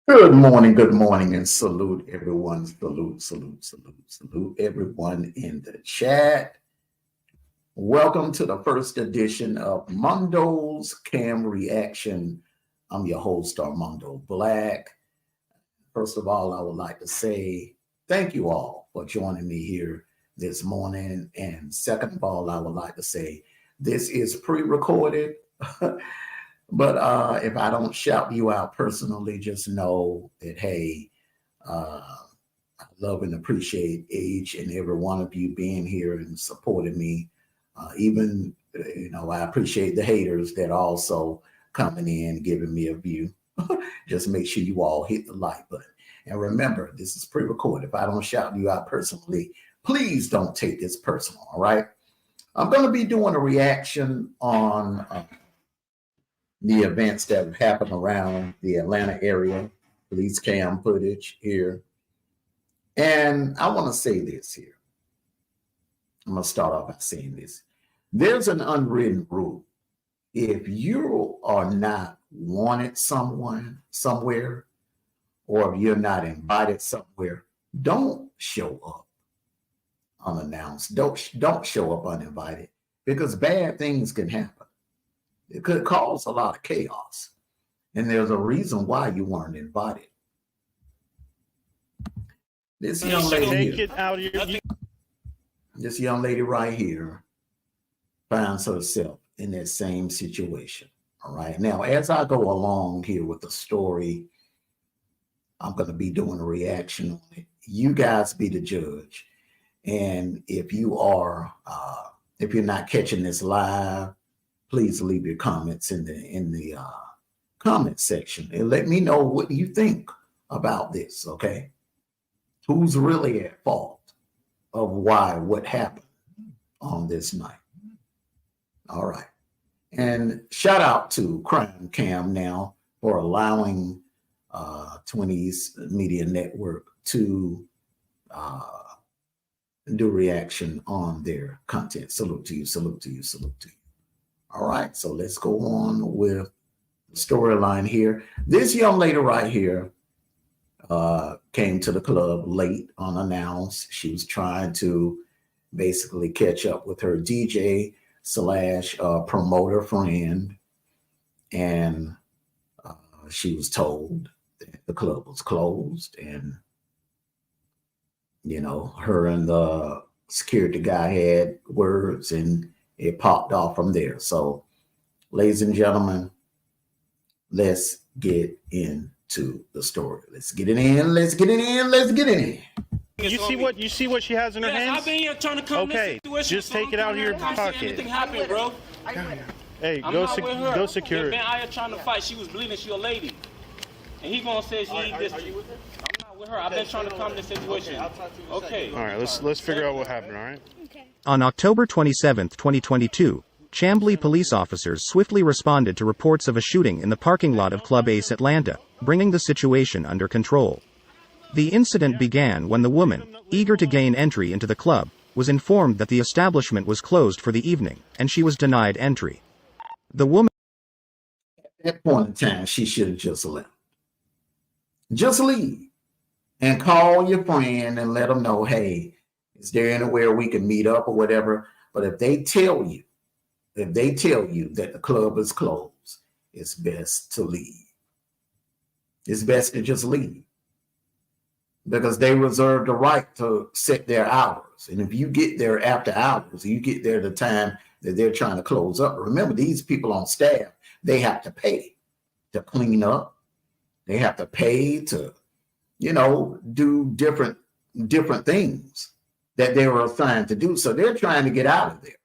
Good morning, and salute everyone. Salute everyone in the chat. Welcome to the first edition of Mondo's Cam Reaction. I'm your host, Armando Black. First of all, I would like to say thank you all for joining me here this morning. And second of all, I would like to say this is pre-recorded. But if I don't shout you out personally, just know that, hey, I love and appreciate each and every one of you being here and supporting me. I appreciate the haters that also coming in, giving me a view. Just make sure you all hit the like button. And remember, this is pre-recorded. If I don't shout you out personally, please don't take this personal, all right? I'm going to be doing a reaction on the events that have happened around the Atlanta area, police cam footage here. And I want to say this here. I'm going to start off by saying this. There's an unwritten rule. If you are not wanted somewhere, or if you're not invited somewhere, don't show up unannounced. Don't show up uninvited, because bad things can happen. It could cause a lot of chaos. And there's a reason why you weren't invited. This young lady this young lady right here finds herself in that same situation. All right. Now, as I go along here with the story, I'm going to be doing a reaction on it. You guys be the judge. And if you are, if you're not catching this live, please leave your comments in the comment section and let me know what you think about this, okay? Who's really at fault of what happened on this night? All right. And shout out to Crime Cam now for allowing 20's Media Network to do reaction on their content. Salute to you, salute to you, salute to you. All right, so let's go on with the storyline here. This young lady right here came to the club late unannounced. She was trying to basically catch up with her DJ slash promoter friend. And she was told that the club was closed. And, you know, her and the security guy had words and it popped off from there. So, ladies and gentlemen, let's get into the story. Let's get it in. Let's get it in. Let's get it in. You see what she has in her hands? I've been here trying to come. Okay, just take it out of your pocket. Anything happened, bro? Hey, go secure it. Been out here trying to fight. She was bleeding. She a lady, and he gonna say she this. I'm not with her. I've been trying to calm this situation. Okay. All right, let's figure out what happened. All right. On October 27, 2022, Chamblee police officers swiftly responded to reports of a shooting in the parking lot of Club Ace Atlanta, bringing the situation under control. The incident began when the woman, eager to gain entry into the club, was informed that the establishment was closed for the evening, and she was denied entry. The woman... At that point in time, she should have just left. Just leave and call your friend and let them know, hey, is there anywhere we can meet up or whatever? But if they tell you that the club is closed, it's best to leave. It's best to just leave, because they reserve the right to set their hours. And if you get there after hours, you get there the time that they're trying to close up. Remember, these people on staff, they have to pay to clean up. They have to pay to, you know, do different things that they were assigned to do. So they're trying to get out of there.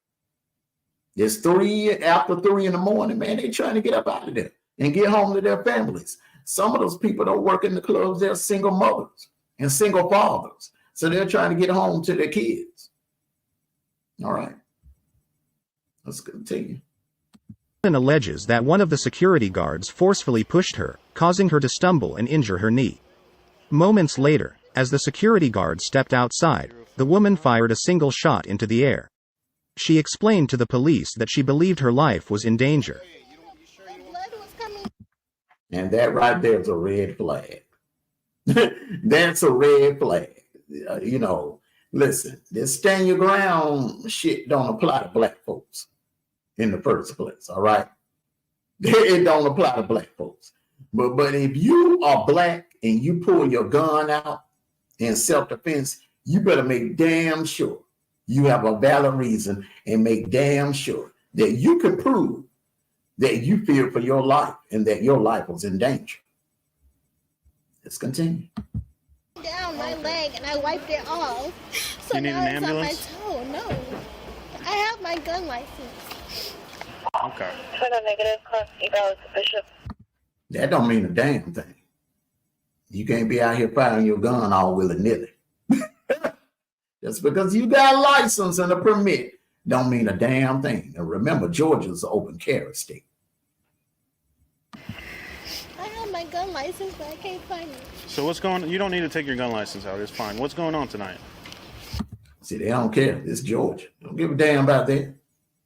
It's after 3 in the morning, man. They're trying to get up out of there and get home to their families. Some of those people don't work in the clubs. They're single mothers and single fathers. So they're trying to get home to their kids. All right. Let's continue. alleges that one of the security guards forcefully pushed her, causing her to stumble and injure her knee. Moments later, as the security guard stepped outside, the woman fired a single shot into the air. She explained to the police that she believed her life was in danger. And that right there is a red flag. That's a red flag. You know, listen, this stand your ground shit don't apply to black folks in the first place, all right? It don't apply to black folks. But if you are black and you pull your gun out in self-defense, you better make damn sure you have a valid reason and make damn sure that you can prove that you feared for your life and that your life was in danger. Let's continue. Down my leg and I wiped it off. So You need now an it's ambulance? on my toe. No. I have my gun license. Okay. Negative, eval Bishop. That don't mean a damn thing. You can't be out here firing your gun all willy-nilly. Just because you got a license and a permit don't mean a damn thing. And remember, Georgia's an open carry state. I have my gun license, but I can't find it. So what's going on? You don't need to take your gun license out. It's fine. What's going on tonight? See, they don't care. It's Georgia. Don't give a damn about that.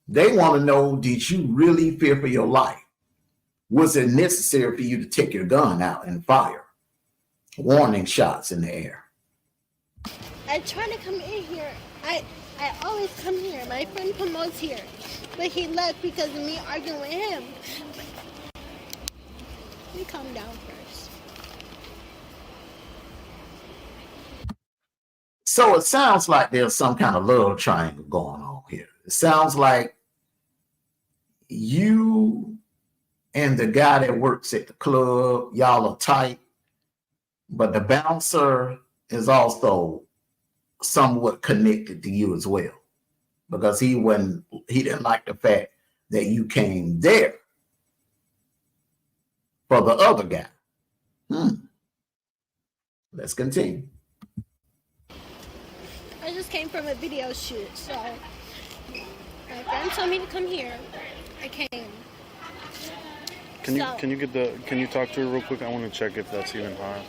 They want to know, did you really fear for your life? Was it necessary for you to take your gun out and fire warning shots in the air? I try to come in here. I always come here. My friend promotes here. But he left because of me arguing with him. Let me calm down first. So it sounds like there's some kind of love triangle going on here. It sounds like you and the guy that works at the club, y'all are tight, but the bouncer is also somewhat connected to you as well, because he didn't like the fact that you came there for the other guy. Let's continue. I just came from a video shoot, so my friend told me to come here. I came. Can you talk to her real quick? I want to check if that's even high.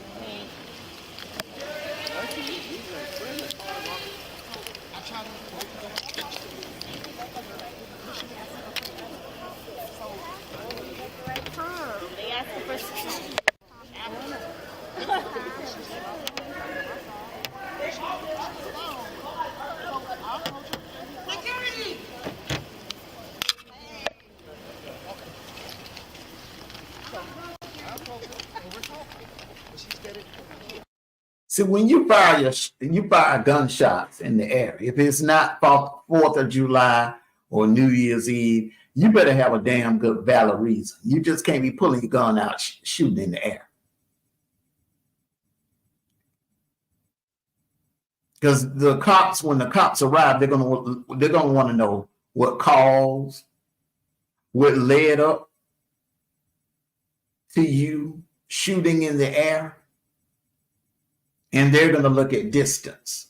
See, when you fire gunshots in the air, if it's not 4th of July or New Year's Eve, you better have a damn good valid reason. You just can't be pulling your gun out shooting in the air. Because when the cops arrive, they're gonna want to know what caused, what led up to you shooting in the air. And they're going to look at distance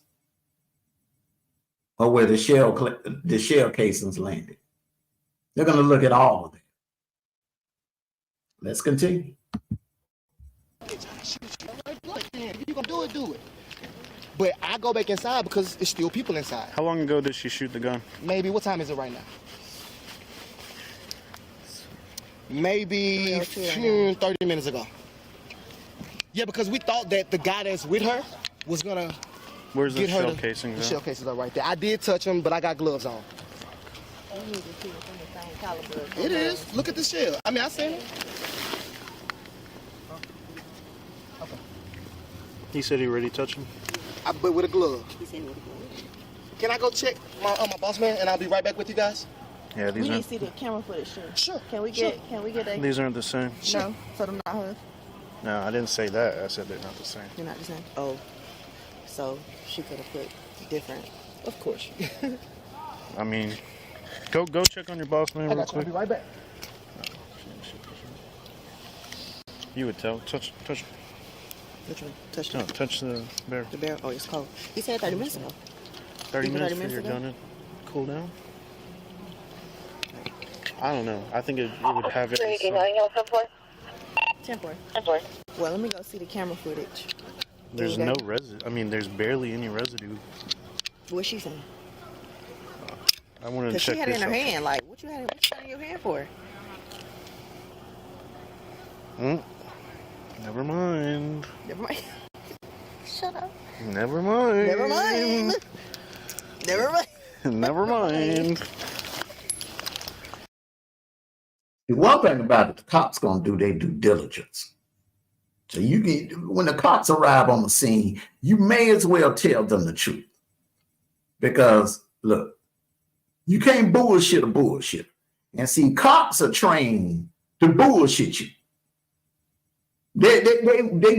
or where the shell casings landed. They're going to look at all of that. Let's continue. If you're going to do it, do it. But I go back inside because it's still people inside. How long ago did she shoot the gun? Maybe, what time is it right now? Maybe 30 minutes ago. Yeah, because we thought that the guy that's with her was gonna Where's the get her. shell casings? The shell cases are right there. I did touch them, but I got gloves on. It is. Look at the shell. I mean, I seen it. Okay. He said he already touched him. But with a glove. Can I go check my boss man, and I'll be right back with you guys? Yeah, We need to see the camera footage too. Sure. Can we get that? These aren't the same. No, so they're not hers. No, I didn't say that. I said they're not the same. They're not the same. Oh, so she could have put different. Of course. I mean, go check on your boss man I real got you. I'll quick. be right back. You would tell. Touch. Which one? Touch No, touch the bear. the barrel. Oh, it's cold. He said 30 minutes ago. 30 Even minutes 30 for your minutes gun to cool down. I don't know. I think it would have it. 10-4. Well, let me go see the camera footage. There's no residue. I mean, there's barely any residue. What's she saying? I want to Because check she had it this in her out. hand. Like, what you had in your hand for? Never mind. Never mind. Shut up. Never mind. Never mind. Never mind. Never mind. The one thing about it, the cops gonna do their due diligence. So you get when the cops arrive on the scene, you may as well tell them the truth. Because look, you can't bullshit a bullshit. And see, cops are trained to bullshit you. They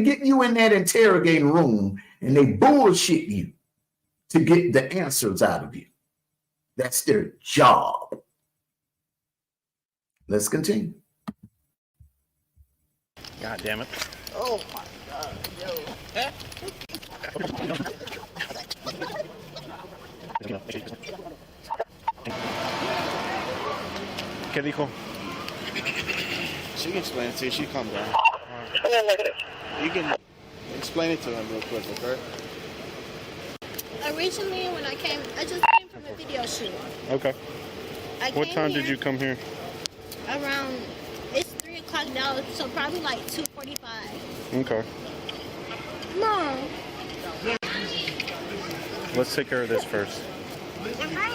get you in that interrogating room and they bullshit you to get the answers out of you. That's their job. Let's continue. God damn it. Oh my God, yo. ¿Qué dijo? She can explain it to you. She calm down. Negative. You can explain it to him real quick, okay? Originally, when I just came from a video shoot. Okay. What time did you come here? Around, it's 3 o'clock now, so probably like 2:45. Okay. Mom. Let's take care of this first.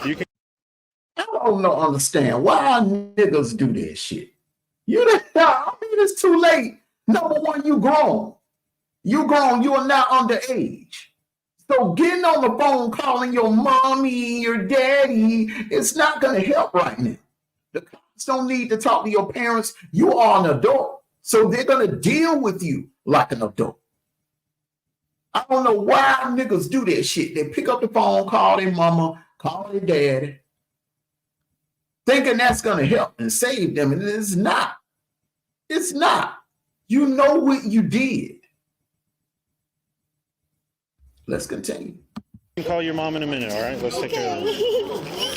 You can. I don't understand why niggas do that shit. You I mean, it's too late. Number one, you grown. You grown. You are not underage. So getting on the phone calling your mommy, your daddy, it's not going to help right now. The cops don't need to talk to your parents. You are an adult. So they're going to deal with you like an adult. I don't know why niggas do that shit. They pick up the phone, call their mama, call their daddy, thinking that's going to help and save them. And it's not. It's not. You know what you did. Let's continue. You can call your mom in a minute, all right? Let's take care of this.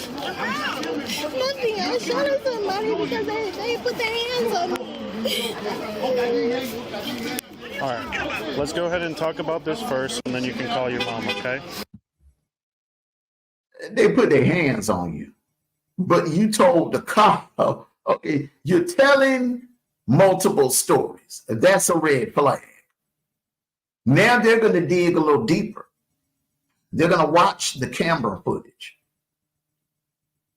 Nothing. I shot at somebody because they put their hands on me. All right. Let's go ahead and talk about this first, and then you can call your mom, okay? They put their hands on you. But you told the cop, okay, you're telling multiple stories. That's a red flag. Now they're going to dig a little deeper. They're going to watch the camera footage.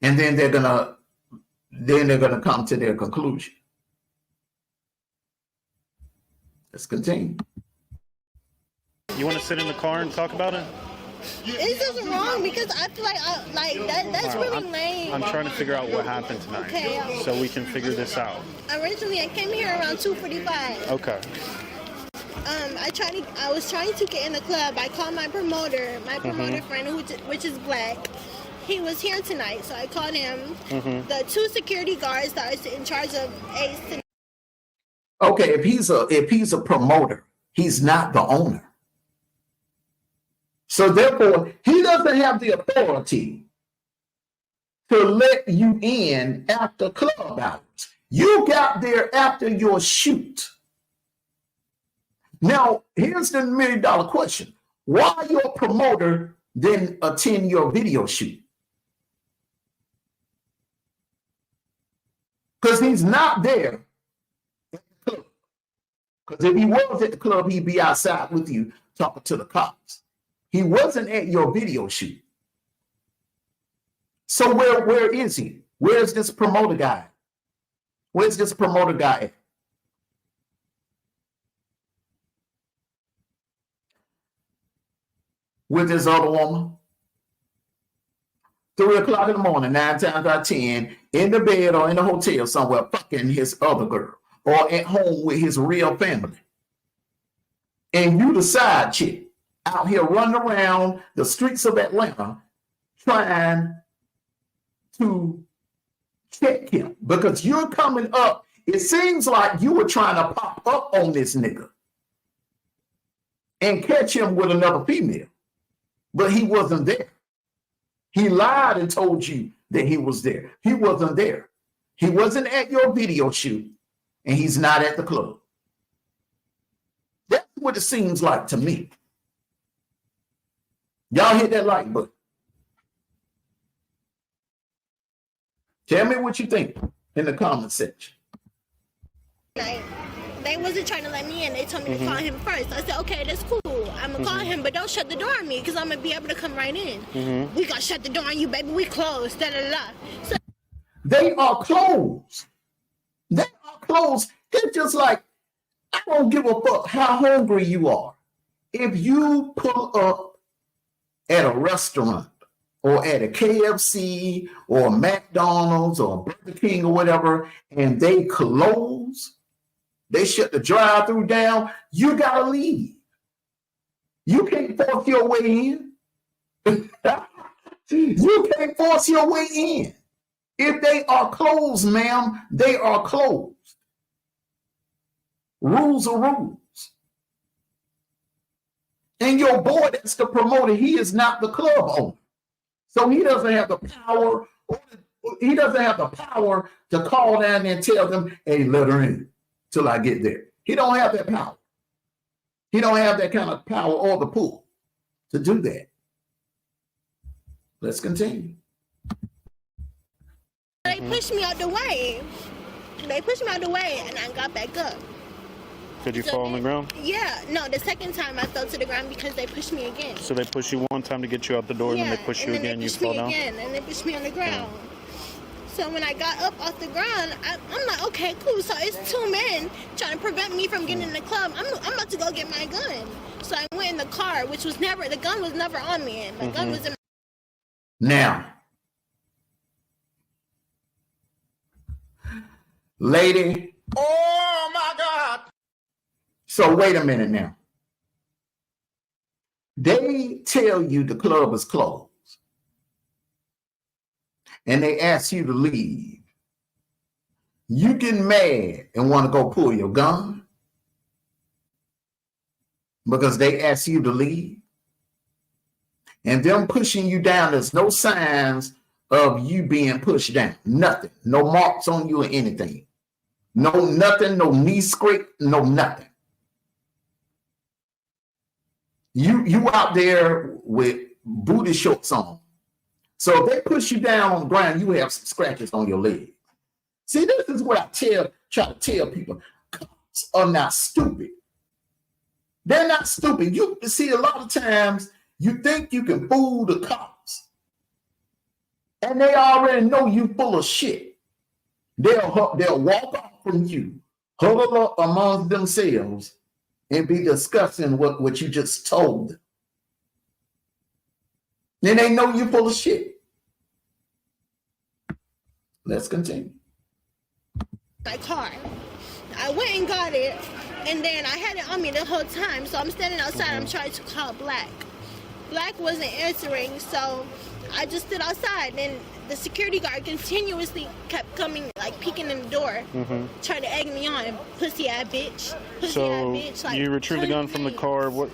And then they're going to come to their conclusion. Let's continue. You want to sit in the car and talk about it? It's just wrong because I feel like that's All right, really lame. I'm trying to figure out what happened tonight, Okay. so we can figure this out. Originally, I came here around 2:45. Okay. I was trying to get in the club. I called my promoter friend, which is black. He was here tonight, so I called him. The 2 security guards that are in charge of Ace tonight. Okay, if he's a promoter, he's not the owner. So therefore, he doesn't have the authority to let you in after club hours. You got there after your shoot. Now, here's the $1 million question. Why your promoter didn't attend your video shoot? Because he's not there at the club. Because if he was at the club, he'd be outside with you talking to the cops. He wasn't at your video shoot. So where is he? Where's this promoter guy? Where's this promoter guy at? With this other woman? 3 o'clock in the morning, 9 times out of 10, in the bed or in the hotel somewhere, fucking his other girl, or at home with his real family. And you the side chick out here running around the streets of Atlanta trying to check him because you're coming up. It seems like you were trying to pop up on this nigga and catch him with another female, but he wasn't there. He lied and told you that he was there. He wasn't there. He wasn't at your video shoot, and he's not at the club. That's what it seems like to me. Y'all hit that like button. Tell me what you think in the comment section. That they wasn't trying to let me in. They told me to call him first. I said, okay, that's cool. I'm gonna call him, but don't shut the door on me because I'm gonna be able to come right in. We gonna shut the door on you, baby. We closed. Da da da. So They are closed. They are closed. It's just like, I don't give a fuck how hungry you are. If you pull up at a restaurant or at a KFC or a McDonald's or a Burger King or whatever, and they close, they shut the drive-through down, you gotta leave. You can't force your way in. You can't force your way in. If they are closed, ma'am, they are closed. Rules are rules. And your boy that's the promoter, he is not the club owner. So he doesn't have the power, he doesn't have the power to call down there and tell them, hey, let her in till I get there. He don't have that power. He don't have that kind of power or the pull to do that. Let's continue. they pushed me out the way. They pushed me out the way, and I got back up. Did you fall on the ground? Yeah, no, the second time I fell to the ground because they pushed me again. So they pushed you one time to get you out the door, and then they push you again, you fall down? And they pushed me on the ground. So when I got up off the ground, I'm like, okay, cool. So it's two men trying to prevent me from getting in the club. I'm about to go get my gun. So I went in the car, which was never, the gun was never on me. And the gun was in Now, lady. Oh my God. So wait a minute now. They tell you the club is closed. And they ask you to leave. You get mad and want to go pull your gun because they ask you to leave. And them pushing you down, there's no signs of you being pushed down. Nothing. No marks on you or anything. No nothing, no knee scrape, no nothing. You out there with booty shorts on. So if they push you down on the ground, you have some scratches on your leg. See, this is what I try to tell people. Cops are not stupid. They're not stupid. You see, a lot of times you think you can fool the cops, and they already know you full of shit. They'll walk off from you, huddle up amongst themselves, and be discussing what you just told them. Then they know you're full of shit. Let's continue. my car. I went and got it, and then I had it on me the whole time. So I'm standing outside. I'm trying to call Black. Black wasn't answering, so I just stood outside. And the security guard continuously kept coming, like peeking in the door, trying to egg me on. Pussy ass bitch. Pussy ass bitch. Like, you retrieved the gun from the car. What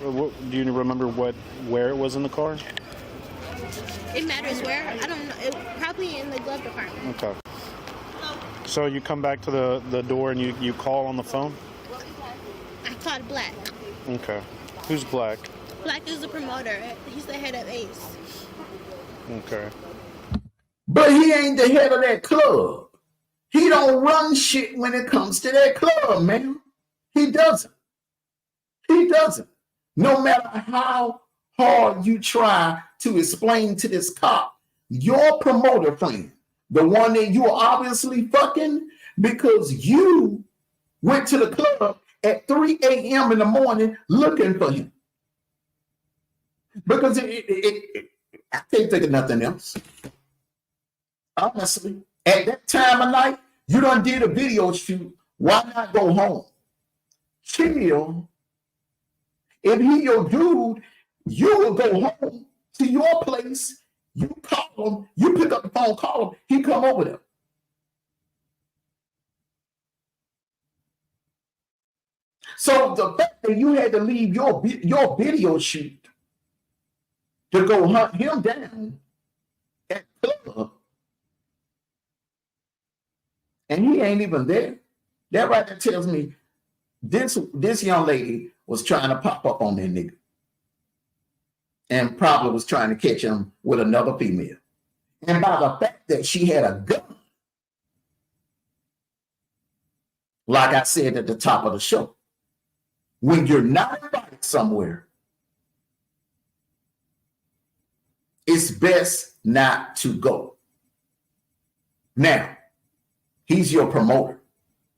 do you remember? Where it was in the car? It matters where. I don't know. It, probably in the glove department. Okay. So you come back to the door and you call on the phone? I called Black. Okay. Who's Black? Black is the promoter. He's the head of Ace. Okay. But he ain't the head of that club. He don't run shit when it comes to that club, man. He doesn't. He doesn't. No matter how hard you try to explain to this cop, your promoter friend, the one that you are obviously fucking because you went to the club at 3 a.m. in the morning looking for him. Because I can't think of nothing else. Honestly, at that time of night, you done did a video shoot. Why not go home? Chill. If he your dude, you will go home to your place. You call him. You pick up the phone, call him. He come over there. So the fact that you had to leave your video shoot to go hunt him down at the club, and he ain't even there. That right there tells me this young lady was trying to pop up on that nigga. And probably was trying to catch him with another female. And by the fact that she had a gun, Like I said at the top of the show, when you're not invited somewhere, it's best not to go. Now, he's your promoter.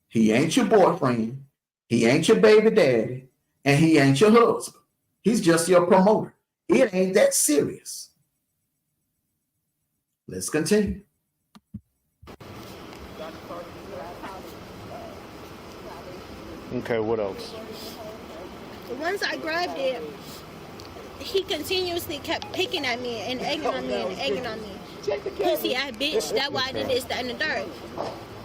He ain't your boyfriend. He ain't your baby daddy. And he ain't your husband. He's just your promoter. It ain't that serious. Let's continue. Okay, what else? Once I grabbed it, he continuously kept picking at me and egging on me and egging on me. Pussy ass bitch, that's why I did this, that, and the third.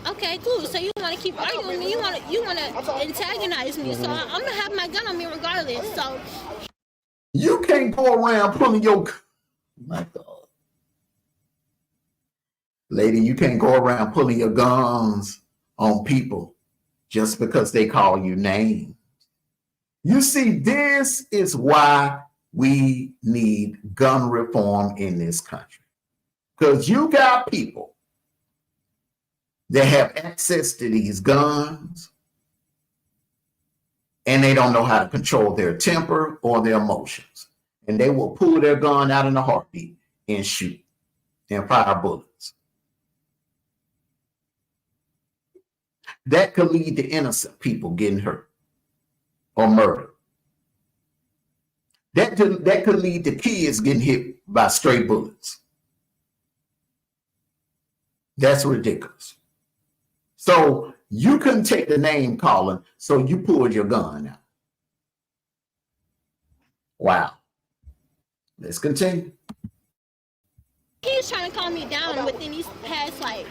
Okay, cool. So you want to keep arguing with me? You want to antagonize me? So I'm gonna have my gun on me regardless. So you can't go around pulling your. My God, lady, you can't go around pulling your guns on people just because they call you names. You see, this is why we need gun reform in this country. Because you got people that have access to these guns and they don't know how to control their temper or their emotions. And they will pull their gun out in a heartbeat and shoot and fire bullets. That could lead to innocent people getting hurt or murdered. That could lead to kids getting hit by stray bullets. That's ridiculous. So you couldn't take the name calling, so you pulled your gun out. Wow. Let's continue. he's trying to calm me down within these past like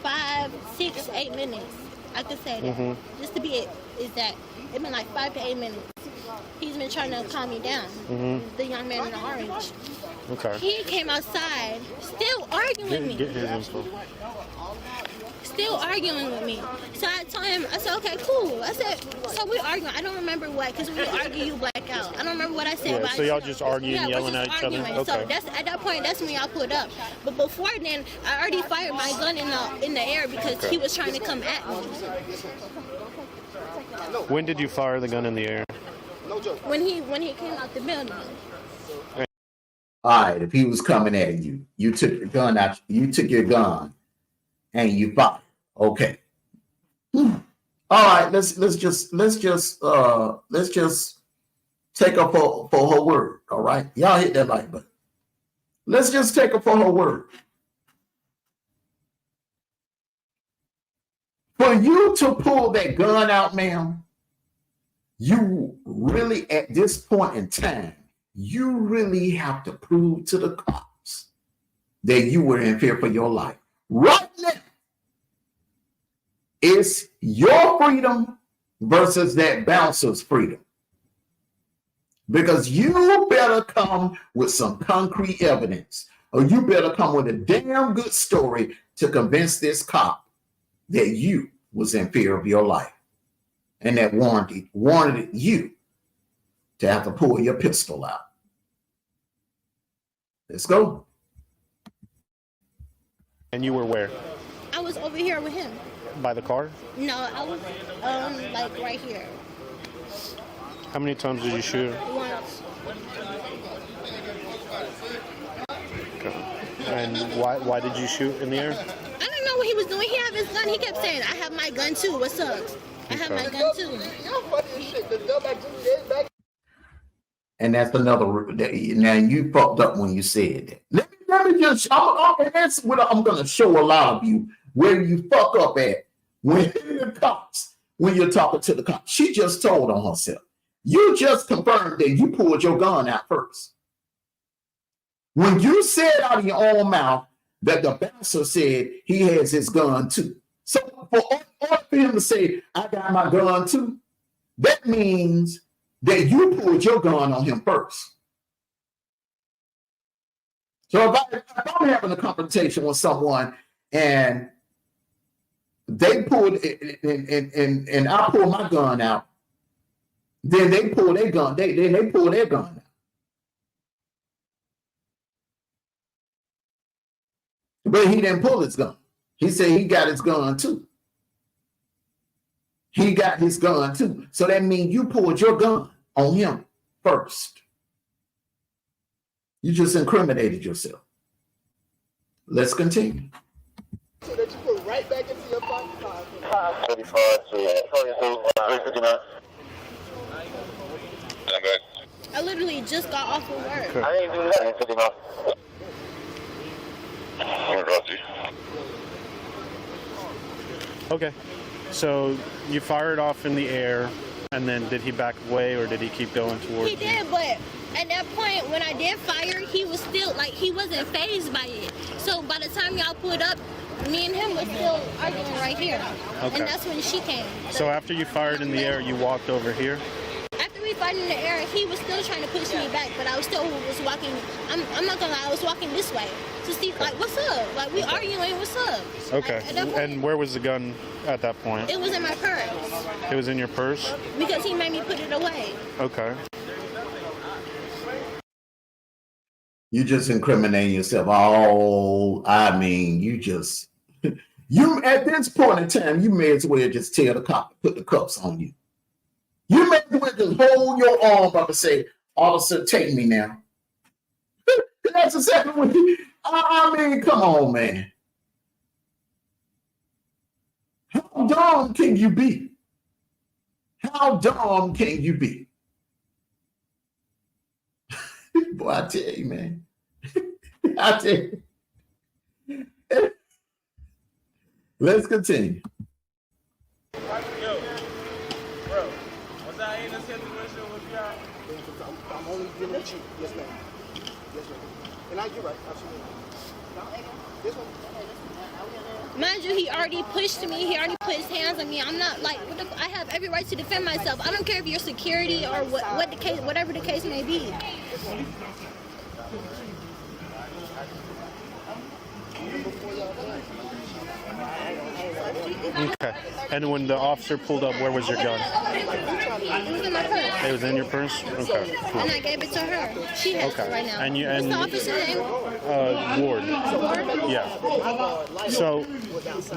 5, 6, 8 minutes. I could say that. Just to be exact. It's been like 5 to 8 minutes. He's been trying to calm me down. The young man in the orange. Okay. He came outside, still arguing with me. Get his info. Still arguing with me. So I told him, I said, okay, cool. I said, so we're arguing. I don't remember what, because when we argue, you black out. I don't remember what I said. Yeah, so y'all just arguing, yelling at each other? Okay. So that's, at that point, that's when y'all pulled up. But before then, I already fired my gun in the air because he was trying to come at me. When did you fire the gun in the air? When he came out the building. All right, if he was coming at you, you took your gun out, you took your gun and you fired. Okay. All right, let's just take her for her word. All right. Y'all hit that like button. Let's just take her for her word. For you to pull that gun out, ma'am, you really, at this point in time, you really have to prove to the cops that you were in fear for your life. Right now, it's your freedom versus that bouncer's freedom. Because you better come with some concrete evidence, or you better come with a damn good story to convince this cop that you was in fear of your life and that warranted you to have to pull your pistol out. Let's go. And you were where? I was over here with him. By the car? No, I was like right here. How many times did you shoot her? Once. Okay. And why did you shoot in the air? I don't know what he was doing. He had his gun. He kept saying, I have my gun too. What's up? I have my gun too. And that's another. Now you fucked up when you said that. Let me just. That's what I'm going to show a lot of you where you fuck up at when you're talking to the cops. She just told on herself. You just confirmed that you pulled your gun out first. When you said out of your own mouth that the bouncer said he has his gun too. So for him to say, I got my gun too, that means that you pulled your gun on him first. So if I'm having a confrontation with someone and they pulled it and I pull my gun out, then they pull their gun. They pull their gun out. But he didn't pull his gun. He said he got his gun too. He got his gun too. So that means you pulled your gun on him first. You just incriminated yourself. Let's continue. So that you put right back into your pocket. 35 to 359. I literally just got off of work. I ain't doing nothing, 59. Okay. So you fired off in the air, and then did he back away or did he keep going towards He did, but at that point when I did fire, he was still like he wasn't fazed by it. So by the time y'all pulled up, me and him was still arguing right here. Okay. And that's when she came. So after you fired in the air, you walked over here? After we fight in the air, he was still trying to push me back, but I was walking. I'm not gonna lie, I was walking this way to see like what's up. Like we arguing, what's up? Okay. Like, at that point, And where was the gun at that point? it was in my purse It was in your purse? because he made me put it away. Okay. You just incriminating yourself. Oh, I mean, you at this point in time, you may as well just tell the cop to put the cuffs on you. You may as well just hold your arm up and say, officer, take me now. That's exactly what I mean, come on, man. How dumb can you be? How dumb can you be? Boy, I tell you, man. I tell you. Let's continue. Yo, bro, was I in a situation with y'all? I'm only dealing with you. Yes, ma'am. Yes, ma'am. And you're right. Absolutely. This one. Mind you, he already pushed me. He already put his hands on me. I'm not like I have every right to defend myself. I don't care if you're security or what the case, whatever the case may be. Okay. And when the officer pulled up, where was your gun? It was in my purse. It was in your purse? Okay. Cool. And I gave it to her. She has Okay. it right now. And you What's and the officer's name? Ward. Ward? Yeah. So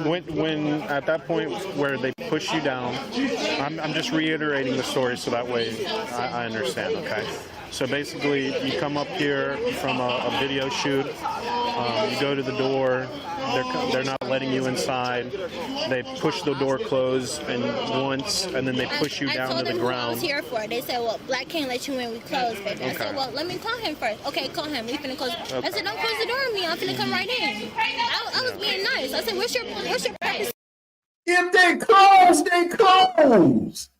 when at that point where they push you down, I'm just reiterating the story so that way I understand. Okay. So basically, you come up here from a video shoot. You go to the door. They're not letting you inside. They push the door closed and then they push you down to the I ground. was here for. They said, well, Black can't let you in. We close, baby. I said, well, let me call him first. Okay, call him. We finna close. Okay. I said, don't close the door on me. I'm finna come right in. I was being nice. I said, what's your purpose? If they close, they close.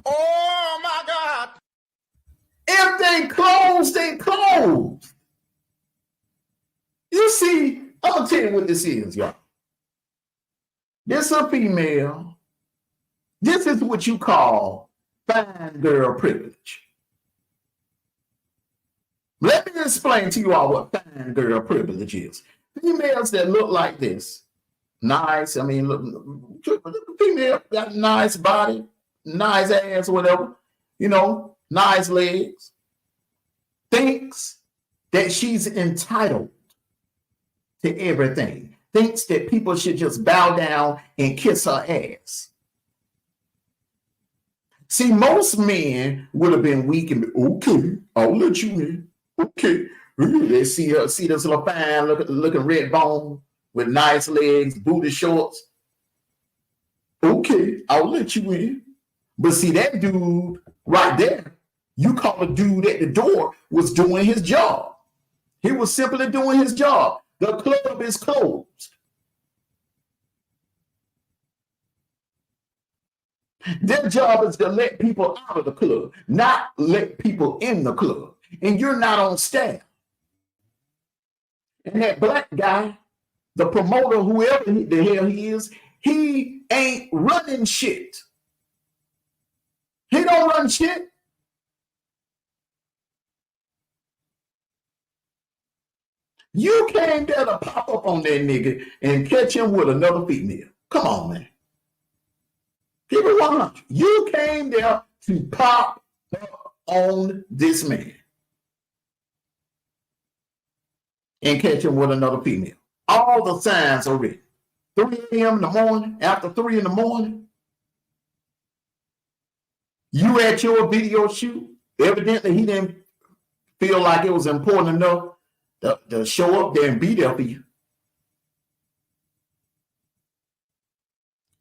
Oh my God! If they close, they close. You see, I'm gonna tell you what this is, y'all. This a female. This is what you call fine girl privilege. Let me explain to you all what fine girl privilege is. Females that look like this, nice. I mean, look, female got a nice body, nice ass, whatever. You know, nice legs. Thinks that she's entitled to everything. Thinks that people should just bow down and kiss her ass. See, most men would have been weak and be, okay, I'll let you in. Okay. They see her, see this little fine looking red bone with nice legs, booty shorts. Okay, I'll let you in. But see, that dude right there, you call a dude at the door, was doing his job. He was simply doing his job. The club is closed. Their job is to let people out of the club, not let people in the club. And you're not on staff. And that black guy, the promoter, whoever the hell he is, he ain't running shit. He don't run shit. You came there to pop up on that nigga and catch him with another female. Come on, man. Keep it 100. You came there to pop up on this man and catch him with another female. All the signs are written. 3 a.m. in the morning, after 3 in the morning, You at your video shoot, evidently he didn't feel like it was important enough to show up there and be there for you.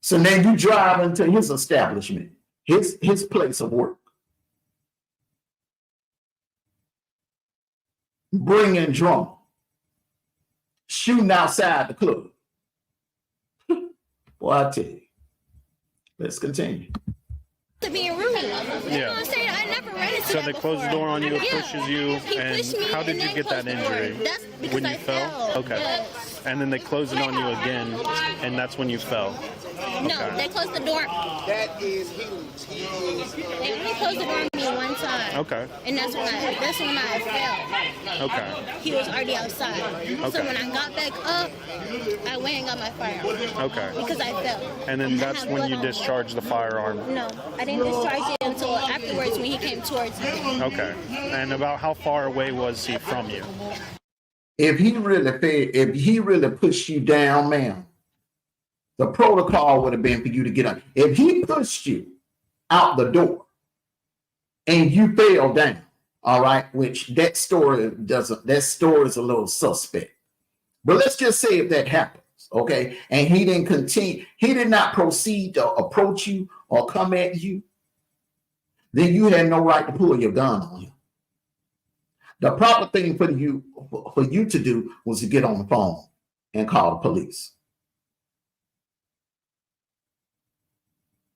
So now you drive into his establishment, his place of work, bringing drum, shooting outside the club. Well, I tell you, let's continue. To being rude. You know what I'm saying? I never ran into So that they close the door on you, it pushes you, He and pushed me how did and you then get that closed the door. injury? That's because When you I fell? Okay. Yes. And then they close it on you again, and that's when you fell. No, Okay. they closed the door. That is huge. They only closed the door on me one time. Okay. And that's when I fell. Okay. He was already outside. So Okay. when I got back up, I went and got my firearm. Okay. Because I fell. And then that's when you discharged the firearm. No, I didn't discharge it until afterwards when he came towards me. Okay. And about how far away was he from you? If he really pushed you down, ma'am, the protocol would have been for you to get up. If he pushed you out the door and you fell down, all right, which that story is a little suspect. But let's just say if that happens, okay, and he did not proceed to approach you or come at you, then you had no right to pull your gun on him. The proper thing for you to do was to get on the phone and call the police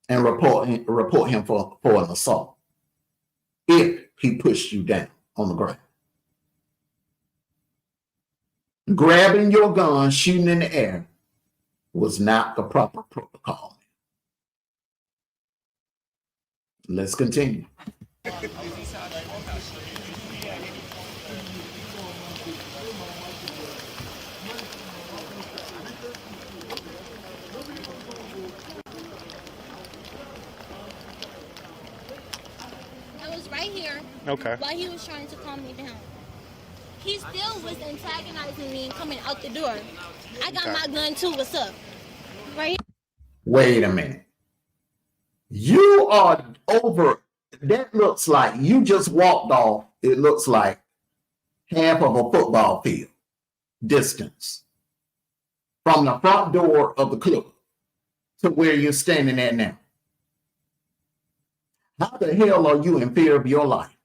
and report him for an assault if he pushed you down on the ground. Grabbing your gun, shooting in the air was not the proper protocol. Let's continue. I was right here. Okay. While he was trying to calm me down. He still was antagonizing me and coming out the door. I got my gun too. What's up? Right here. Wait a minute. You are over. That looks like you just walked off. It looks like half of a football field distance from the front door of the club to where you're standing at now. How the hell are you in fear of your life?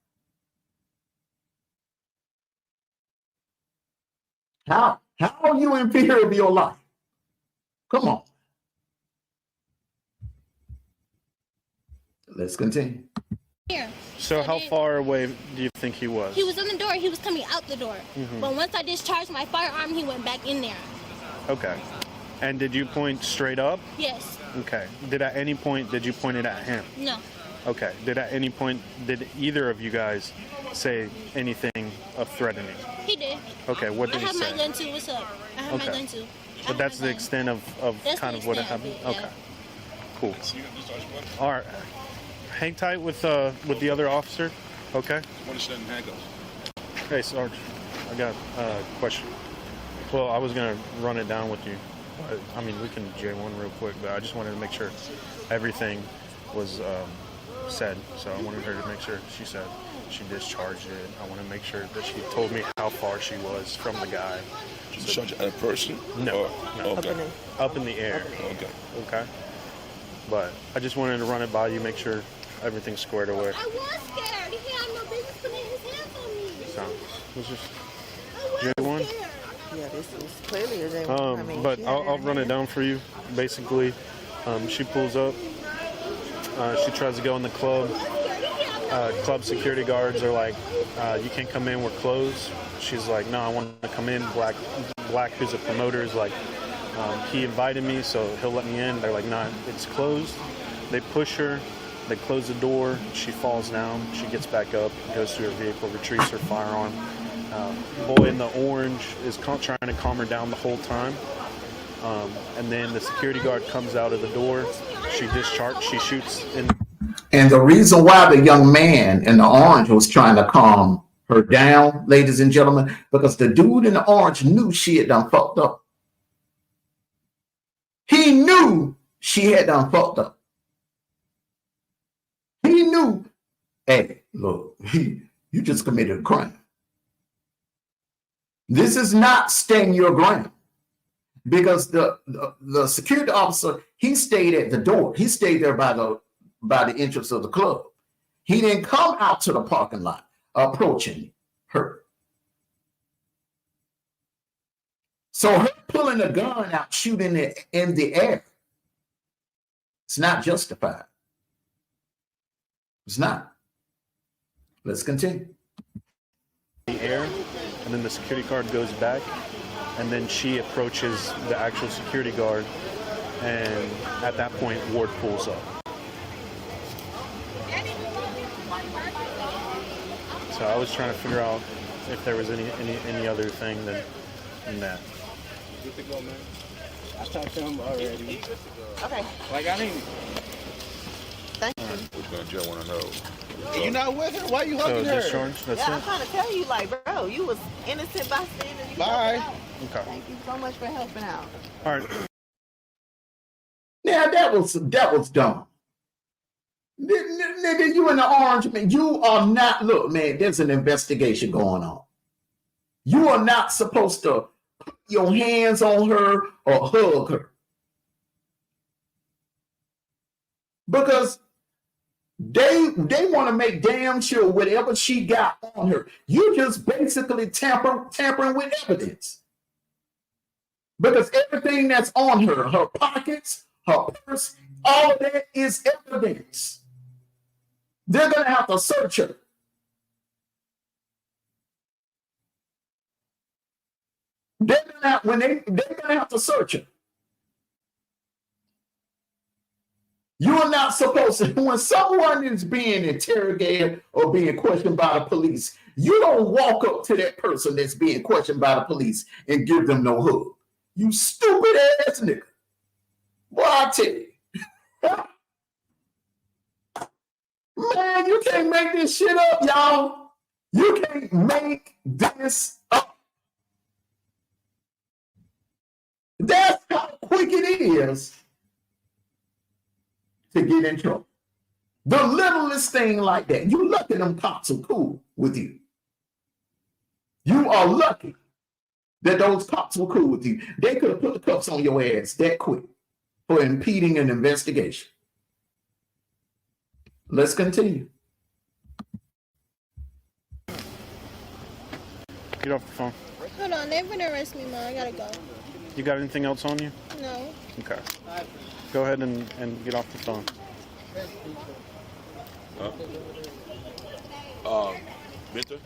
How are you in fear of your life? Come on. Let's continue. Here. So how far away do you think he was? He was in the door. He was coming out the door. But once I discharged my firearm, he went back in there. Okay. And did you point straight up? Yes. Okay. Did you point it at him? No. Okay. Did either of you guys say anything of threatening? He did. Okay. What did he I have say? my gun too. What's up? I have my gun too. But that's the extent of kind of what happened? Okay. Cool. All right. Hang tight with the other officer. Okay. Hey, Sarge. I got a question. Well, I was going to run it down with you. I mean, we can J1 real quick, but I just wanted to make sure everything was said. So I wanted her to make sure she said she discharged it. I want to make sure that she told me how far she was from the guy. Discharge at a person? No. Okay. Up in the air. Okay. But I just wanted to run it by you, make sure everything's squared away. I was scared. He had no business putting his hands on me. So it was just I was J1. scared. Yeah, this is clearly a J1. I mean, But she I'll run it down for you. Basically, she pulls up. She tries to go in the club. Club security guards are like, "You can't come in. We're closed." She's like, "No, I want to come in." Black, who's a promoter, is like, "He invited me, so he'll let me in." They're like, "Nah, it's closed." They push her. They close the door. She falls down. She gets back up, goes to her vehicle, retrieves her firearm. Boy in the orange is trying to calm her down the whole time. And then the security guard comes out of the door. She shoots in. And the reason why the young man in the orange was trying to calm her down, ladies and gentlemen, because the dude in the orange knew she had done fucked up. He knew she had done fucked up. He He knew, hey, look, you just committed a crime. This is not stand your ground, because the security officer, he stayed at the door. He stayed there by the entrance of the club. He didn't come out to the parking lot approaching her. So her pulling a gun out, shooting it in the air, it's not justified. It's not. Let's continue. The air, and then the security guard goes back, and then she approaches the actual security guard, and at that point, Ward pulls up. So I was trying to figure out if there was any other thing than that. Good to go, man. I talked to him already. Okay. Like, I didn't. Thank you. What's going to jail want to know? You're not with her? Why are you hugging So her? discharge, that's Yeah, I'm it? trying to tell you, like, bro, you was innocent bystander. You Bye. helped out. Okay. Thank you so much for helping out. All right. Now that was dumb. Nigga, you in the orange, man. You are not, look, man, there's an investigation going on. You are not supposed to put your hands on her or hug her. Because they want to make damn sure whatever she got on her, you just basically tampering with evidence. Because everything that's on her, her pockets, her purse, all that is evidence. They're going to have to search her. They're going to have to search her. You are not supposed to, when someone is being interrogated or being questioned by the police, you don't walk up to that person that's being questioned by the police and give them no hug. You stupid ass nigga. Boy, I tell you. Man, you can't make this shit up, y'all. You can't make this up. That's how quick it is to get in trouble. The littlest thing like that. You lucky them cops are cool with you. You are lucky that those cops were cool with you. They could have put the cuffs on your ass that quick for impeding an investigation. Let's continue. Get off the phone. Hold on, they're gonna arrest me, Mom. I gotta go. You got anything else on you? No. Okay. Go ahead and get off the phone. Victor?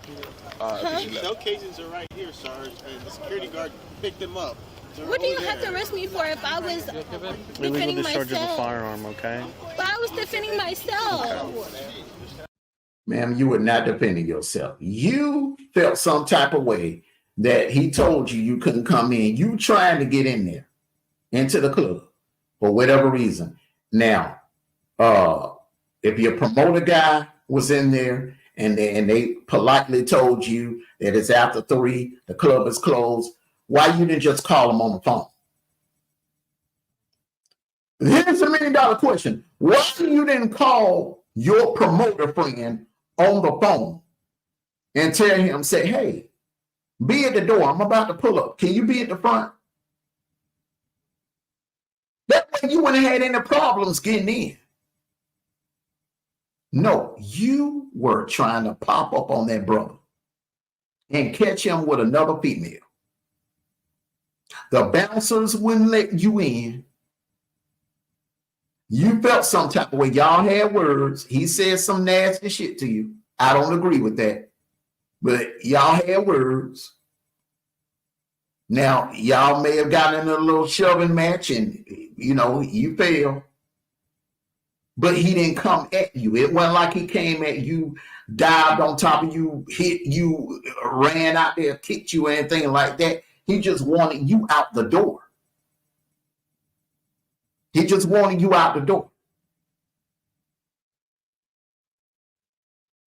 No cases are right here, Sarge, and the security guard picked them up. They're What do you over have to there. arrest me for if I was Illegal defending discharge of a myself? firearm, okay? But I was defending myself. Ma'am, you were not defending yourself. You felt some type of way that he told you you couldn't come in. You trying to get in there, into the club, for whatever reason. Now, if your promoter guy was in there and they politely told you that it's after 3, the club is closed, why you didn't just call them on the phone? Here's a $1 million question. Why you didn't call your promoter friend on the phone and tell him, say, hey, be at the door. I'm about to pull up. Can you be at the front? That way you wouldn't have had any problems getting in. No, you were trying to pop up on that brother and catch him with another female. The bouncers wouldn't let you in. You felt some type of way. Y'all had words. He said some nasty shit to you. I don't agree with that. But y'all had words. Now, y'all may have gotten in a little shoving match and, you failed. But he didn't come at you. It wasn't like he came at you, dived on top of you, hit you, ran out there, kicked you, or anything like that. He just wanted you out the door. He just wanted you out the door.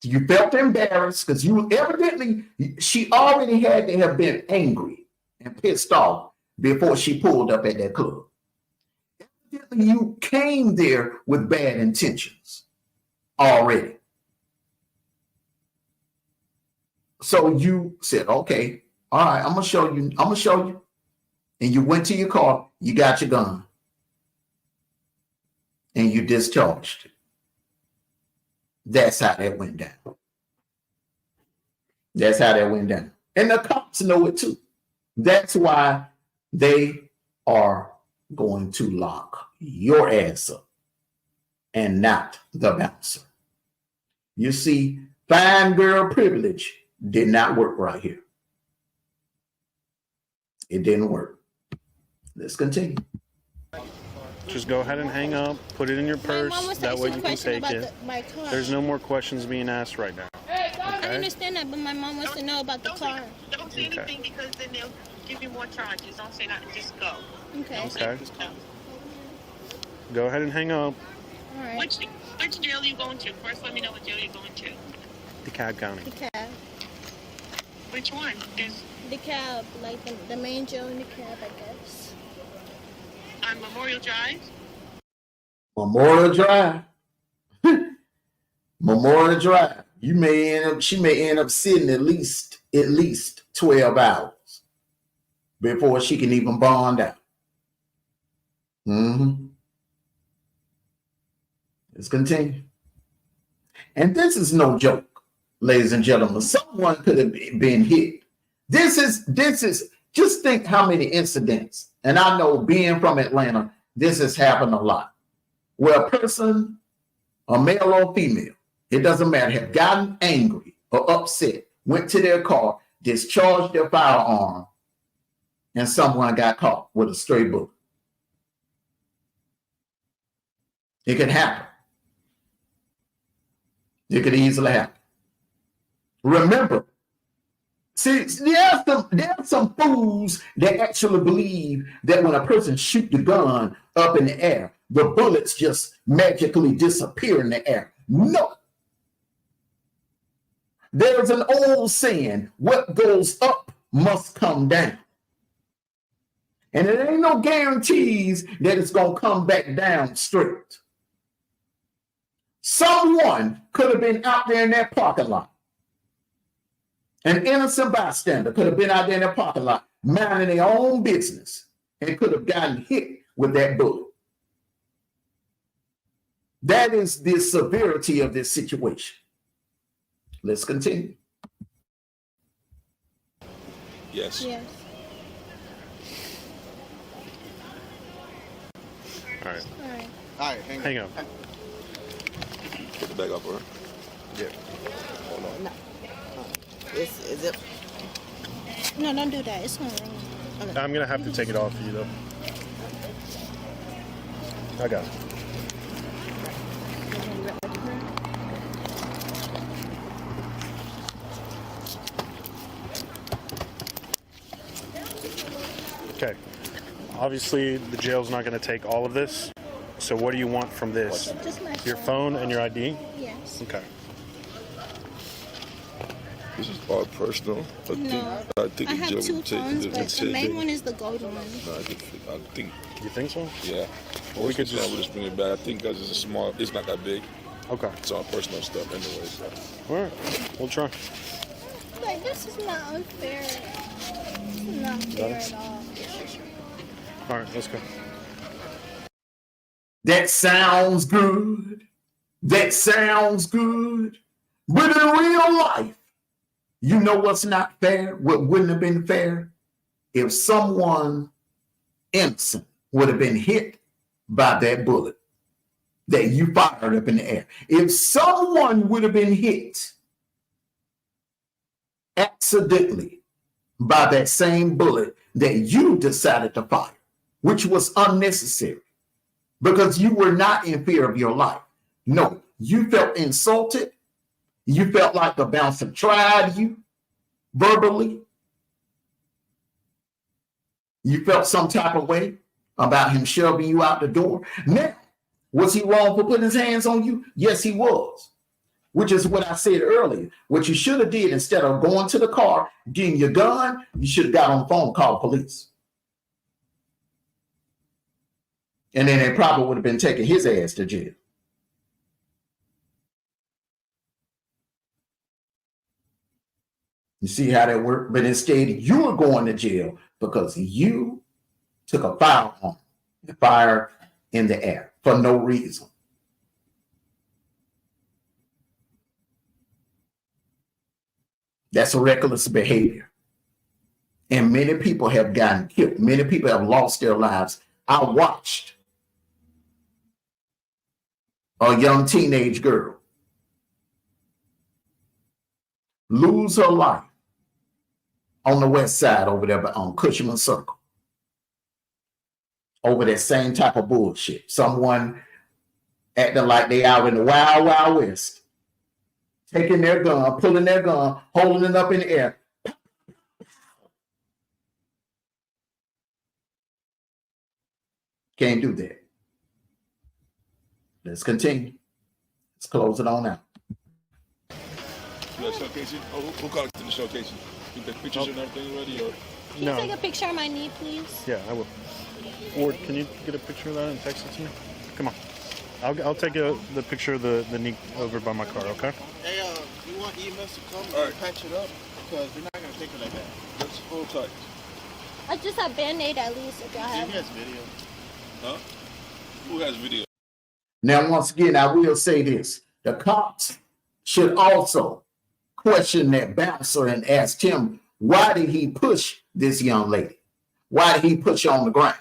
You felt embarrassed because you evidently, she already had to have been angry and pissed off before she pulled up at that club. Evidently, you came there with bad intentions. already. So you said, okay, all right, I'm gonna show you. And you went to your car, you got your gun, and you discharged it. That's how that went down. That's how that went down. And the cops know it too. That's why they are going to lock your ass up and not the bouncer. You see, fine girl privilege did not work right here. It didn't work. Let's continue. Just go ahead and hang up, put it in your purse, that way you can take it. There's no more questions being asked right now. I understand that, but my mom wants to know about the car. Don't say anything because then they'll give you more charges. Don't say nothing, just go. Okay. Go ahead and hang up. All right. Which jail are you going to? First, let me know what jail you're going to. DeKalb County. DeKalb. Which one? DeKalb, like the main jail in DeKalb, I guess. On Memorial Drive? Memorial Drive. Memorial Drive. She may end up sitting at least 12 hours before she can even bond out. Let's continue. And this is no joke, ladies and gentlemen. Someone could have been hit. This is just think how many incidents, and I know being from Atlanta, this has happened a lot, where a person, a male or female, it doesn't matter, have gotten angry or upset, went to their car, discharged their firearm, and someone got caught with a stray bullet. It could happen. It could easily happen. Remember, see, there are some fools that actually believe that when a person shoots the gun up in the air, the bullets just magically disappear in the air. No. There's an old saying, what goes up must come down. And there ain't no guarantees that it's going to come back down straight. Someone could have been out there in that parking lot. An innocent bystander could have been out there in that parking lot, minding their own business, and could have gotten hit with that bullet. That is the severity of this situation. Let's continue. Yes. Yes. All right. All right, Hang up. Put the bag up, or Yeah. hold on. No. Is it? No, don't do that. It's not wrong. Okay. I'm going to have to take it off for you, though. I got it. Okay. Obviously, the jail's not going to take all of this. So what do you want from this? Just my Your phone and your ID? Yes. Okay. This is all personal. No. I think I the have jail two would take phones, the but the main one is the gold one. No, I think. You think so? Yeah. Well, we could just bring it back. I think because it's a small. It's not that big. Okay. It's all personal stuff anyway. So. All right. We'll try. Like, this is not unfair. This is not fair at all. All right. Let's go. That sounds good. That sounds good. But in real life, you know what's not fair? What wouldn't have been fair? If someone innocent would have been hit by that bullet that you fired up in the air. If someone would have been hit accidentally by that same bullet that you decided to fire, which was unnecessary because you were not in fear of your life. No, you felt insulted. You felt like the bouncer tried you verbally. You felt some type of way about him shoving you out the door. Now, was he wrong for putting his hands on you? Yes, he was. Which is what I said earlier. What you should have did, instead of going to the car, getting your gun, you should have got on the phone and called police. And then they probably would have been taking his ass to jail. You see how that worked? But instead, you are going to jail because you took a firearm and fired in the air for no reason. That's reckless behavior. And many people have gotten killed. Many people have lost their lives. I watched a young teenage girl lose her life on the west side over there on Cushman Circle over that same type of bullshit. Someone acting like they out in the wild, wild west, taking their gun, pulling their gun, holding it up in the air. Can't do that. Let's continue. Let's close it on out. You got showcasing? Oh, who called it to the showcasing? You got pictures and everything ready? Or? Can you take a picture of my knee, please? Yeah, I will. Or can you get a picture of that and text it to me? Come on. I'll take the picture of the knee over by my car, okay? Hey, you want EMS to come and patch it up? Because we're not going to take it like that. Let's hold tight. I just have Band-Aid at least if y'all have. He has video. Huh? Who has video? Now, once again, I will say this. The cops should also question that bouncer and ask him, why did he push this young lady? Why did he push her on the ground?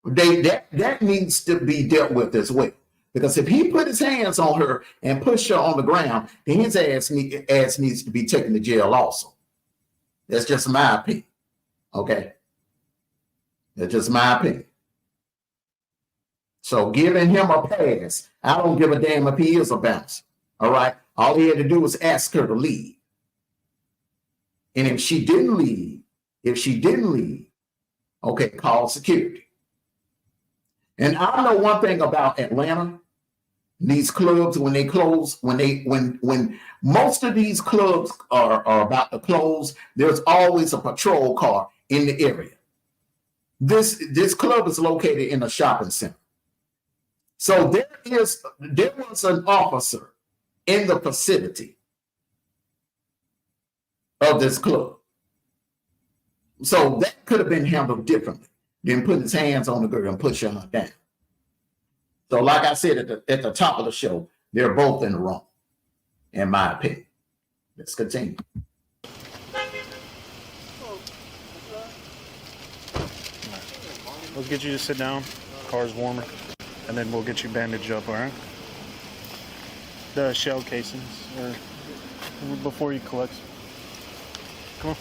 That needs to be dealt with as well. Because if he put his hands on her and pushed her on the ground, then his ass needs to be taken to jail also. That's just my opinion. Okay? That's just my opinion. So giving him a pass, I don't give a damn if he is a bouncer. All right? All he had to do was ask her to leave. And if she didn't leave, okay, call security. And I know one thing about Atlanta, these clubs, when they close, when most of these clubs are about to close, there's always a patrol car in the area. This club is located in a shopping center. So there was an officer in the vicinity of this club. So that could have been handled differently than putting his hands on the girl and pushing her down. So like I said at the top of the show, they're both in the wrong, in my opinion. Let's continue. Let's get you to sit down. Car's warmer. And then we'll get you bandaged up, all right? The shell casings, or before you collect. Come on.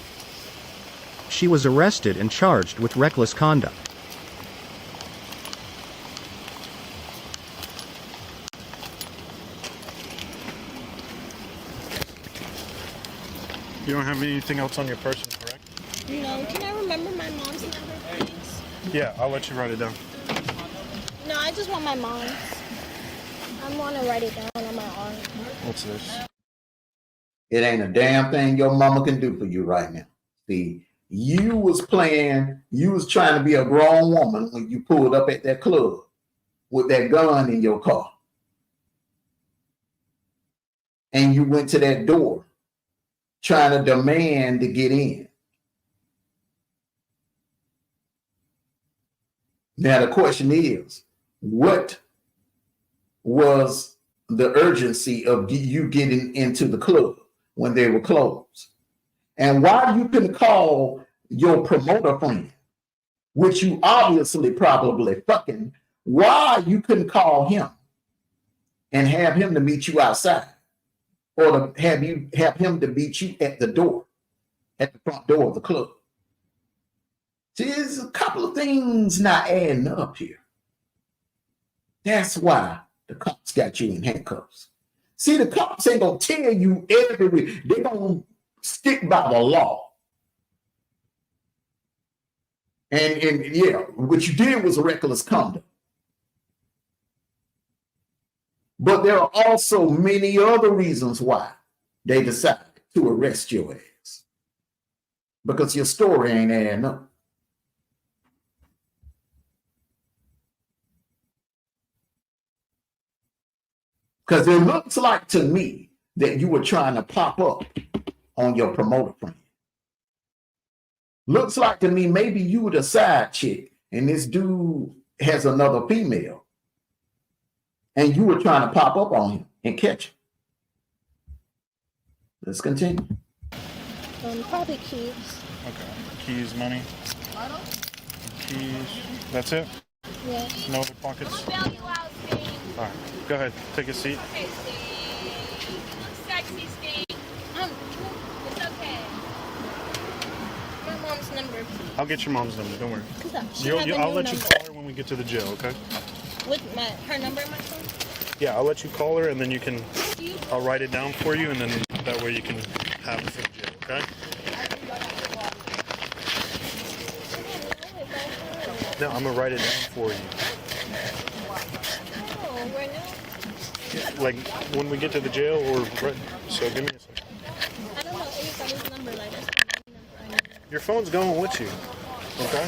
She was arrested and charged with reckless conduct. You don't have anything else on your person, correct? No. Can I remember my mom's number, please? Yeah, I'll let you write it down. No, I just want my mom's. I want to write it down on my arm. What's this? It ain't a damn thing your mama can do for you right now. See, you was trying to be a grown woman when you pulled up at that club with that gun in your car. And you went to that door trying to demand to get in. Now the question is, what was the urgency of you getting into the club when they were closed? And why you couldn't call your promoter friend, which you obviously probably fucking, why you couldn't call him and have him to meet you outside, or to have him to meet you at the door, at the front door of the club? See, there's a couple of things not adding up here. That's why the cops got you in handcuffs. See, the cops ain't gonna tell you every, they're gonna stick by the law. And yeah, what you did was reckless conduct. But there are also many other reasons why they decided to arrest your ass. Because your story ain't adding up. Because it looks like to me that you were trying to pop up on your promoter friend. Looks like to me maybe you were the side chick and this dude has another female and you were trying to pop up on him and catch him. Let's continue. Probably keys. Okay. Keys, money. Keys. That's it? Yeah. No other pockets? All right. Go ahead. Take a seat. Okay, Steve. Sexy, Steve. It's okay. My mom's number, please. I'll get your mom's number. Don't worry. I'll let you call her when we get to the jail, okay? With her number in my phone? Yeah, I'll let you call her, and then I'll write it down for you, and then that way you can have it for the jail, okay? No, I'm going to write it down for you. Oh, right now? Yeah, like, when we get to the jail, or so give me a second. I don't know anybody's number like that. Your phone's going with you, okay?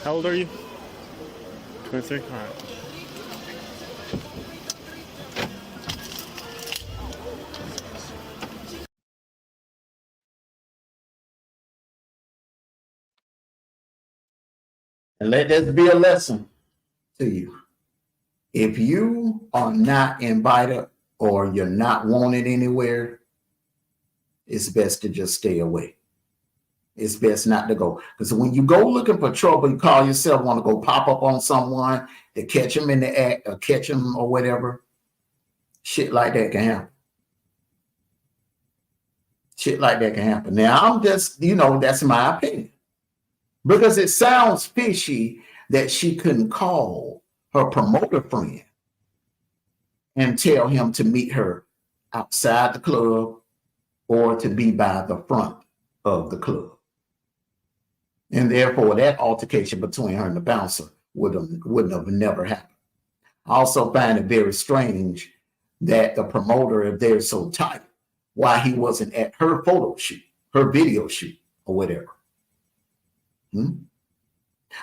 How old are you? 23? All right. And let this be a lesson to you. If you are not invited or you're not wanted anywhere, it's best to just stay away. It's best not to go. Because when you go looking for trouble, you call yourself, want to go pop up on someone to catch them in the act or catch them or whatever, shit like that can happen. Shit like that can happen. Now, I'm just, that's my opinion. Because it sounds fishy that she couldn't call her promoter friend and tell him to meet her outside the club or to be by the front of the club. And therefore, that altercation between her and the bouncer wouldn't have never happened. I also find it very strange that the promoter, if they're so tight, why he wasn't at her photo shoot, her video shoot, or whatever.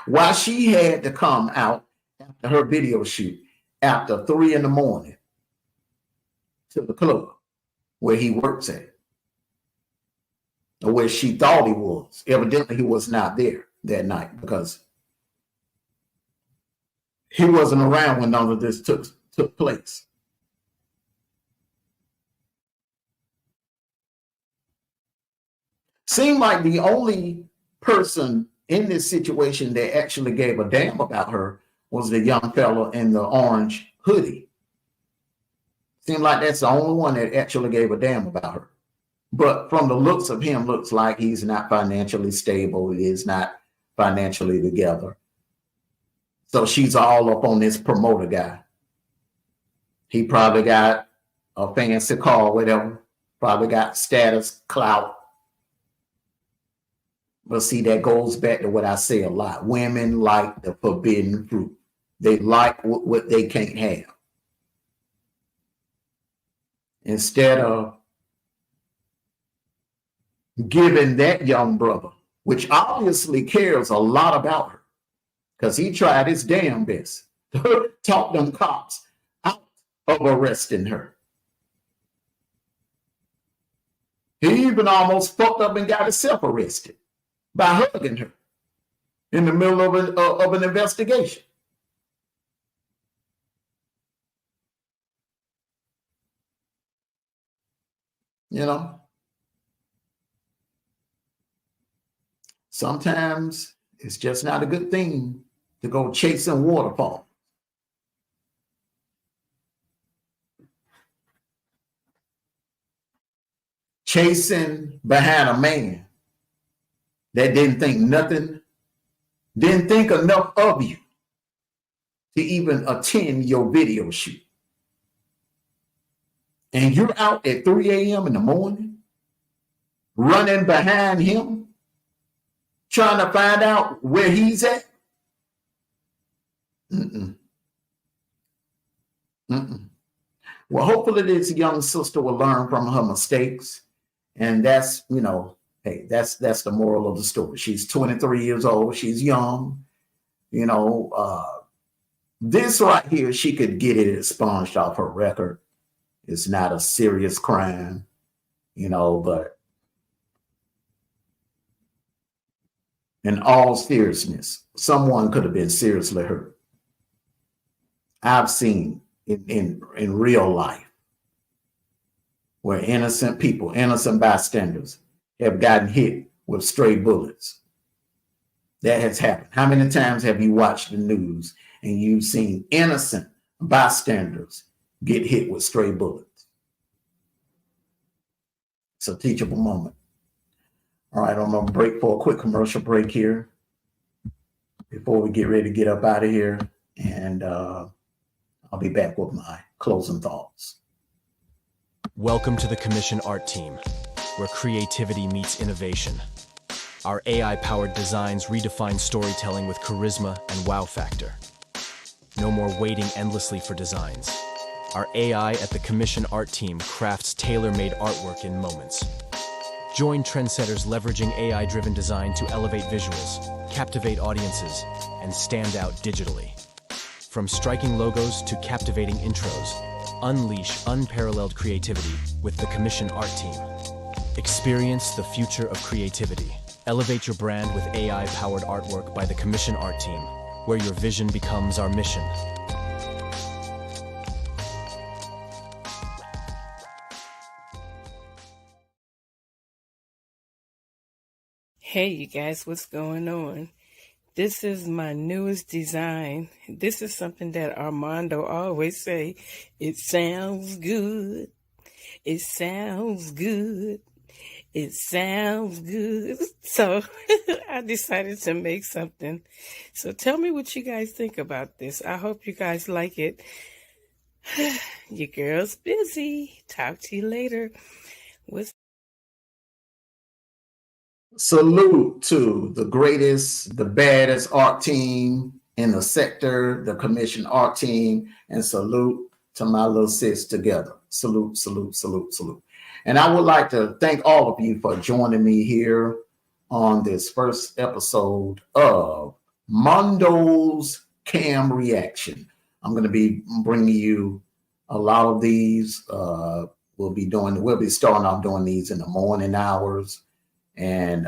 Why she had to come out after her video shoot after 3 a.m. to the club where he works at, or where she thought he was. Evidently, he was not there that night because he wasn't around when none of this took place. Seemed like the only person in this situation that actually gave a damn about her was the young fella in the orange hoodie. Seemed like that's the only one that actually gave a damn about her. But from the looks of him, looks like he's not financially stable. He is not financially together. So she's all up on this promoter guy. He probably got a fancy car, whatever. Probably got status, clout. But see, that goes back to what I say a lot. Women like the forbidden fruit. They like what they can't have. Instead of giving that young brother, which obviously cares a lot about her, because he tried his damn best to talk them cops out of arresting her. He even almost fucked up and got himself arrested by hugging her in the middle of an investigation. Sometimes it's just not a good thing to go chasing waterfalls. Chasing behind a man that didn't think enough of you to even attend your video shoot. And you're out at 3 a.m. in the morning, running behind him, trying to find out where he's at. Well, hopefully this young sister will learn from her mistakes. And that's, hey, that's the moral of the story. She's 23 years old. She's young. This right here, she could get it expunged off her record. It's not a serious crime, but in all seriousness, someone could have been seriously hurt. I've seen in real life where innocent people, innocent bystanders have gotten hit with stray bullets. That has happened. How many times have you watched the news and you've seen innocent bystanders get hit with stray bullets? It's a teachable moment. All right, I'm going to break for a quick commercial break here before we get ready to get up out of here. And I'll be back with my closing thoughts. Welcome to the Commission Art Team, where creativity meets innovation. Our AI-powered designs redefine storytelling with charisma and wow factor. No more waiting endlessly for designs. Our AI at the Commission Art Team crafts tailor-made artwork in moments. Join trendsetters leveraging AI-driven design to elevate visuals, captivate audiences, and stand out digitally. From striking logos to captivating intros, unleash unparalleled creativity with the Commission Art Team. Experience the future of creativity. Elevate your brand with AI-powered artwork by the Commission Art Team, where your vision becomes our mission. Hey, you guys, what's going on? This is my newest design. This is something that Armando always say. It sounds good. It sounds good. It sounds good. So I decided to make something. So tell me what you guys think about this. I hope you guys like it. Your girl's busy. Talk to you later. Salute to the greatest, the baddest art team in the sector, the Commission Art Team, and salute to my little sis together. Salute, salute, salute, salute. And I would like to thank all of you for joining me here on this first episode of MONDO'S Cam Reaction. I'm going to be bringing you a lot of these. We'll be starting off doing these in the morning hours. And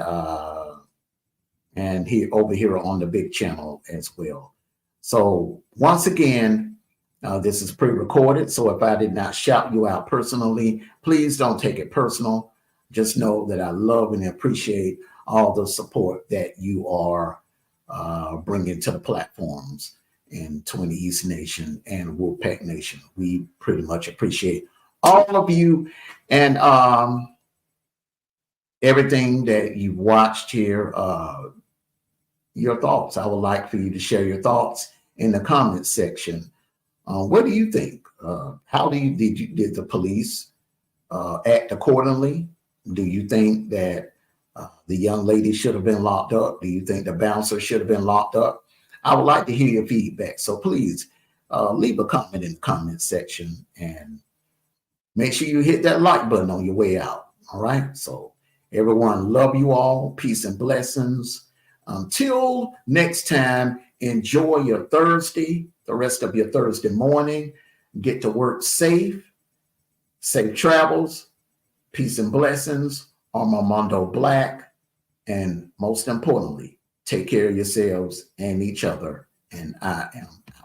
here over here on the big channel as well. So once again, this is pre-recorded. So if I did not shout you out personally, please don't take it personal. Just know that I love and appreciate all the support that you are bringing to the platforms in 20 East Nation and Wolfpack Nation. We pretty much appreciate all of you. And everything that you've watched here, your thoughts. I would like for you to share your thoughts in the comments section. What do you think? Did the police act accordingly? Do you think that the young lady should have been locked up? Do you think the bouncer should have been locked up? I would like to hear your feedback. So please leave a comment in the comment section and make sure you hit that like button on your way out. All right. So everyone, love you all. Peace and blessings. Until next time, enjoy your Thursday, the rest of your Thursday morning. Get to work safe. Safe travels. Peace and blessings. Armando Black. And most importantly, take care of yourselves and each other. And I am out.